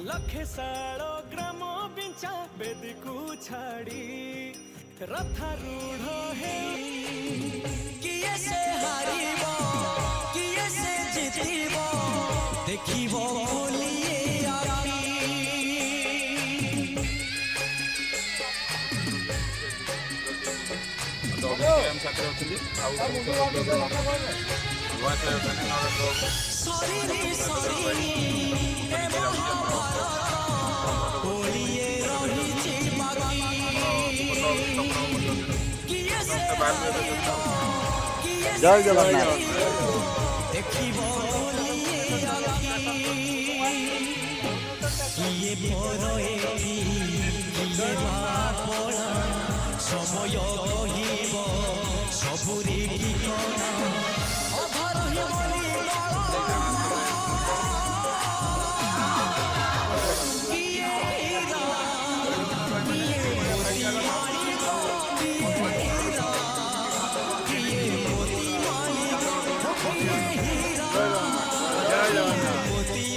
लखे साड़ो ग्राम बिंचा बेदी को छाड़ी रथारूढ़ है किए से हारिबो किए से जीतिबो देखिबो बोलिए आखी सॉरी सॉरी ए महाभारत बोलिए रही बाकी किए से जय जगन्नाथ। देखिबो बोलिए आखी किए परोए किए बापड़ा समय कहिब सबुरी ठिकाना अधर हि बोली किए हीरा किए मोती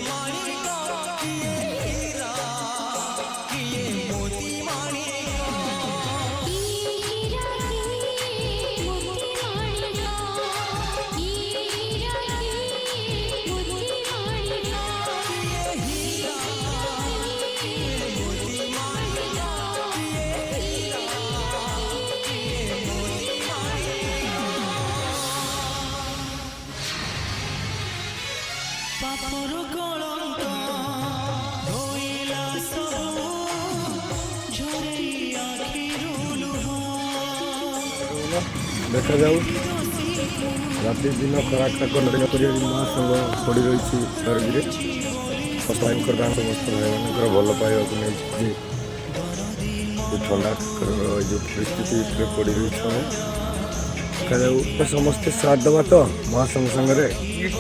माणिक किए हीरा किए मोती माणिक किए हीरा मोती माणिक किए हीरा किए मोती माणिक पापर कलंक धोइला सबु झरे आखिरु लुह देखा जाऊ राति दिन खराटा कलरिंग कर महासंघ पड़ रही स्वर्ग सफाई दान समस्त भाई मान भल पाइबा नहीं ठंडा जो परिस्थिति पड़ रही देखा जाऊ समस्ते साथ देवा तो महासंघ संगे ठीक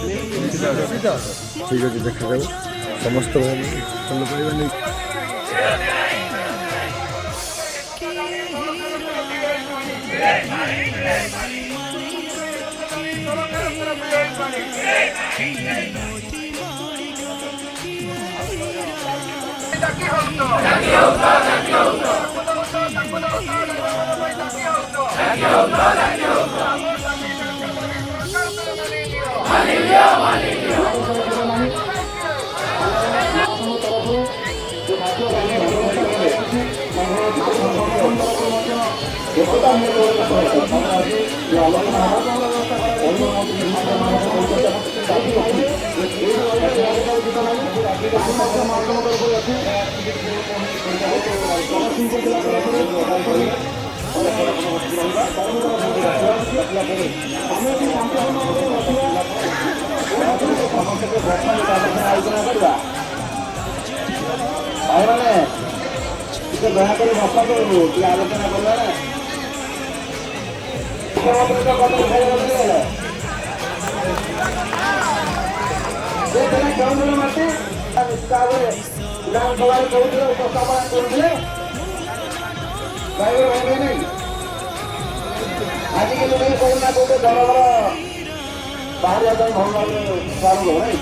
अच्छे देखा जाऊ समस्त भाई भल पाइबा नहीं ଦୟାକରି ବସା କରିବୁ ଟିକେ ଆଲୋଚନା କରିବା ମାଟି ହିସାବରେ ବିଧାନସଭାରେ କହୁଥିଲେ ଉପସ୍ଥାପନା କରୁଥିଲେ ଭାଇ ନାଇଁ ଆଜିକାଲି ନେଇ କହୁନା କୋଉଟେ ଦଳର ବାହାରିବା ପାଇଁ ଭଲ ଭାବରେ ପ୍ରାରମ୍ଭ ନାଇଁ